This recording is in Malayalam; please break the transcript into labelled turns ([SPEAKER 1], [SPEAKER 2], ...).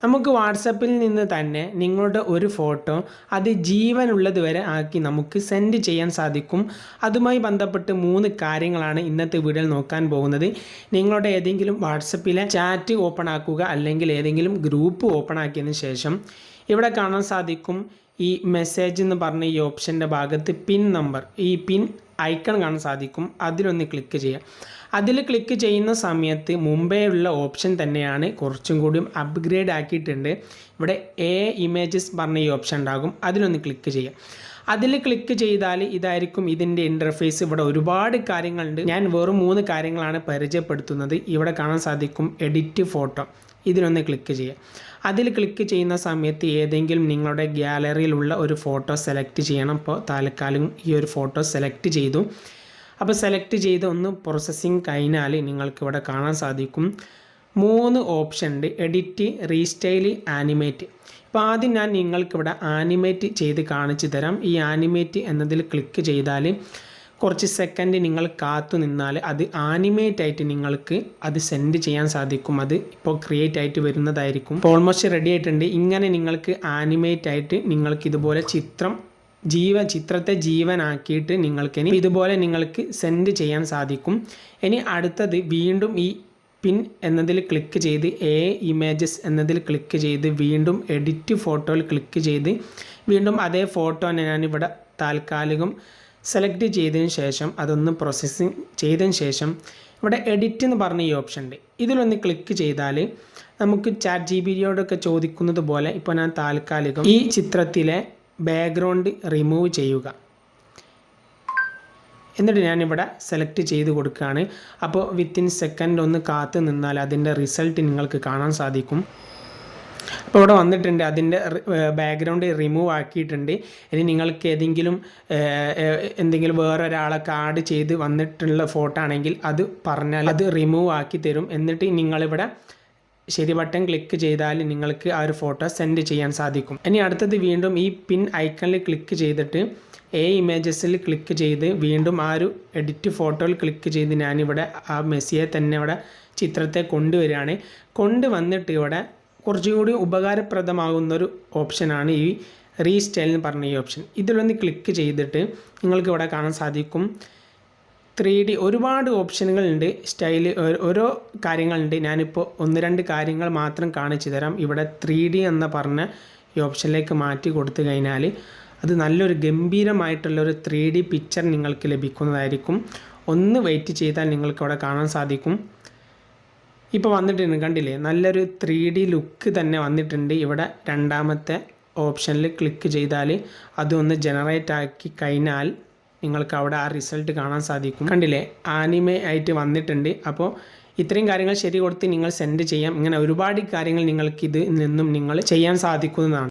[SPEAKER 1] നമുക്ക് വാട്സപ്പിൽ നിന്ന് തന്നെ നിങ്ങളുടെ ഒരു ഫോട്ടോ അത് ജീവനുള്ളത് വരെ ആക്കി നമുക്ക് സെൻഡ് ചെയ്യാൻ സാധിക്കും. അതുമായി ബന്ധപ്പെട്ട് 3 കാര്യങ്ങളാണ് ഇന്നത്തെ വീഡിയോയിൽ നോക്കാൻ പോകുന്നത്. നിങ്ങളുടെ ഏതെങ്കിലും വാട്സപ്പിലെ ചാറ്റ് ഓപ്പൺ ആക്കുക, അല്ലെങ്കിൽ ഏതെങ്കിലും ഗ്രൂപ്പ് ഓപ്പൺ ആക്കിയതിന് ശേഷം ഇവിടെ കാണാൻ സാധിക്കും ഈ മെസ്സേജ് എന്ന് പറഞ്ഞ ഈ ഓപ്ഷൻ്റെ ഭാഗത്ത് പിൻ നമ്പർ, ഈ പിൻ ഐക്കൺ കാണാൻ സാധിക്കും. അതിലൊന്ന് ക്ലിക്ക് ചെയ്യുക. അതിൽ ക്ലിക്ക് ചെയ്യുന്ന സമയത്ത് മുമ്പേ ഉള്ള ഓപ്ഷൻ തന്നെയാണ്, കുറച്ചും കൂടിയും അപ്ഗ്രേഡ് ആക്കിയിട്ടുണ്ട്. ഇവിടെ ഇമേജസ് പറഞ്ഞ ഈ ഓപ്ഷൻ ഉണ്ടാകും, അതിലൊന്ന് ക്ലിക്ക് ചെയ്യുക. അതിൽ ക്ലിക്ക് ചെയ്താൽ ഇതായിരിക്കും ഇതിൻ്റെ ഇൻ്റർഫേസ്. ഇവിടെ ഒരുപാട് കാര്യങ്ങളുണ്ട്, ഞാൻ വെറും 3 കാര്യങ്ങളാണ് പരിചയപ്പെടുത്തുന്നത്. ഇവിടെ കാണാൻ സാധിക്കും എഡിറ്റ് ഫോട്ടോ, ഇതിലൊന്ന് ക്ലിക്ക് ചെയ്യുക. അതിൽ ക്ലിക്ക് ചെയ്യുന്ന സമയത്ത് ഏതെങ്കിലും നിങ്ങളുടെ ഗ്യാലറിയിലുള്ള ഒരു ഫോട്ടോ സെലക്ട് ചെയ്യണം. ഇപ്പോൾ താൽക്കാലം ഈ ഒരു ഫോട്ടോ സെലക്ട് ചെയ്തു. അപ്പോൾ സെലക്ട് ചെയ്ത് ഒന്ന് പ്രോസസ്സിങ് കഴിഞ്ഞാൽ നിങ്ങൾക്കിവിടെ കാണാൻ സാധിക്കും 3 ഓപ്ഷൻ ഉണ്ട്: എഡിറ്റ്, റീസ്റ്റൈൽ, ആനിമേറ്റ്. അപ്പോൾ ആദ്യം ഞാൻ നിങ്ങൾക്കിവിടെ ആനിമേറ്റ് ചെയ്ത് കാണിച്ചു തരാം. ഈ ആനിമേറ്റ് എന്നതിൽ ക്ലിക്ക് ചെയ്താൽ കുറച്ച് സെക്കൻഡ് നിങ്ങൾ കാത്തു നിന്നാൽ അത് ആനിമേറ്റ് ആയിട്ട് നിങ്ങൾക്ക് അത് സെൻഡ് ചെയ്യാൻ സാധിക്കും. അത് ഇപ്പോൾ ക്രിയേറ്റ് ആയിട്ട് വരുന്നതായിരിക്കും. ഇപ്പോൾ ഓൾമോസ്റ്റ് റെഡി ആയിട്ടുണ്ട്. ഇങ്ങനെ നിങ്ങൾക്ക് ആനിമേറ്റ് ആയിട്ട് നിങ്ങൾക്ക് ഇതുപോലെ ചിത്രത്തെ ജീവനാക്കിയിട്ട് നിങ്ങൾക്ക് ഇതുപോലെ നിങ്ങൾക്ക് സെൻഡ് ചെയ്യാൻ സാധിക്കും. ഇനി അടുത്തത് വീണ്ടും ഈ പിൻ എന്നതിൽ ക്ലിക്ക് ചെയ്ത് ഇമേജസ് എന്നതിൽ ക്ലിക്ക് ചെയ്ത് വീണ്ടും എഡിറ്റ് ഫോട്ടോയിൽ ക്ലിക്ക് ചെയ്ത് വീണ്ടും അതേ ഫോട്ടോ ഞാനിവിടെ താൽക്കാലികം സെലക്ട് ചെയ്തതിന് ശേഷം അതൊന്ന് പ്രോസസ്സിങ് ചെയ്തതിന് ശേഷം ഇവിടെ എഡിറ്റ് എന്ന് പറഞ്ഞ ഈ ഓപ്ഷൻ ഉണ്ട്, ഇതിലൊന്ന് ക്ലിക്ക് ചെയ്താൽ നമുക്ക് ChatGPTയോടൊക്കെ ചോദിക്കുന്നത് പോലെ ഇപ്പോൾ ഞാൻ താൽക്കാലികം ഈ ചിത്രത്തിലെ ബാക്ക്ഗ്രൗണ്ട് റിമൂവ് ചെയ്യുക എന്നിട്ട് ഞാനിവിടെ സെലക്ട് ചെയ്ത് കൊടുക്കുകയാണ്. അപ്പോൾ വിത്തിൻ സെക്കൻഡ് ഒന്ന് കാത്തു നിന്നാൽ അതിൻ്റെ റിസൾട്ട് നിങ്ങൾക്ക് കാണാൻ സാധിക്കും. അപ്പോൾ ഇവിടെ വന്നിട്ടുണ്ട്, അതിൻ്റെ ബാക്ക്ഗ്രൗണ്ട് റിമൂവ് ആക്കിയിട്ടുണ്ട്. ഇനി നിങ്ങൾക്ക് എന്തെങ്കിലും വേറൊരാളൊക്കെ ആഡ് ചെയ്ത് വന്നിട്ടുള്ള ഫോട്ടോ ആണെങ്കിൽ അത് പറഞ്ഞാൽ അത് റിമൂവ് ആക്കി തരും. എന്നിട്ട് നിങ്ങളിവിടെ ശരി ബട്ടൺ ക്ലിക്ക് ചെയ്താൽ നിങ്ങൾക്ക് ആ ഒരു ഫോട്ടോ സെൻഡ് ചെയ്യാൻ സാധിക്കും. ഇനി അടുത്തത് വീണ്ടും ഈ പിൻ ഐക്കണിൽ ക്ലിക്ക് ചെയ്തിട്ട് ഇമേജസിൽ ക്ലിക്ക് ചെയ്ത് വീണ്ടും ആ ഒരു എഡിറ്റ് ഫോട്ടോയിൽ ക്ലിക്ക് ചെയ്ത് ഞാനിവിടെ ആ മെസ്സിയെ തന്നെ ഇവിടെ ചിത്രത്തെ കൊണ്ടുവരികയാണ്. കൊണ്ടുവന്നിട്ട് ഇവിടെ കുറച്ചുകൂടി ഉപകാരപ്രദമാകുന്നൊരു ഓപ്ഷനാണ് ഈ റീസ്റ്റൈൽ എന്ന് പറഞ്ഞ ഈ ഓപ്ഷൻ. ഇതിലൊന്ന് ക്ലിക്ക് ചെയ്തിട്ട് നിങ്ങൾക്ക് ഇവിടെ കാണാൻ സാധിക്കും 3D ഒരുപാട് ഓപ്ഷനുകളുണ്ട്, സ്റ്റൈൽ ഓരോ കാര്യങ്ങളുണ്ട്. ഞാനിപ്പോൾ 1-2 കാര്യങ്ങൾ മാത്രം കാണിച്ചു തരാം. ഇവിടെ 3D എന്ന് പറഞ്ഞ ഈ ഓപ്ഷനിലേക്ക് മാറ്റി കൊടുത്തു കഴിഞ്ഞാൽ അത് നല്ലൊരു ഗംഭീരമായിട്ടുള്ളൊരു 3D പിക്ചർ നിങ്ങൾക്ക് ലഭിക്കുന്നതായിരിക്കും. ഒന്ന് വെയിറ്റ് ചെയ്താൽ നിങ്ങൾക്ക് ഇവിടെ കാണാൻ സാധിക്കും. ഇപ്പോൾ വന്നിട്ടുണ്ട്, കണ്ടില്ലേ, നല്ലൊരു 3D ലുക്ക് തന്നെ വന്നിട്ടുണ്ട്. ഇവിടെ രണ്ടാമത്തെ ഓപ്ഷനിൽ ക്ലിക്ക് ചെയ്താൽ അതൊന്ന് ജനറേറ്റ് ആക്കി കഴിഞ്ഞാൽ നിങ്ങൾക്ക് അവിടെ ആ റിസൾട്ട് കാണാൻ സാധിക്കും. കണ്ടില്ലേ, ആനിമേ ആയിട്ട് വന്നിട്ടുണ്ട്. അപ്പോൾ ഇത്രയും കാര്യങ്ങൾ ശരി കൊടുത്ത് നിങ്ങൾ സെൻഡ് ചെയ്യാം. ഇങ്ങനെ ഒരുപാട് കാര്യങ്ങൾ നിങ്ങൾക്ക് ഇതിൽ നിന്നും നിങ്ങൾ ചെയ്യാൻ സാധിക്കുന്നതാണ്.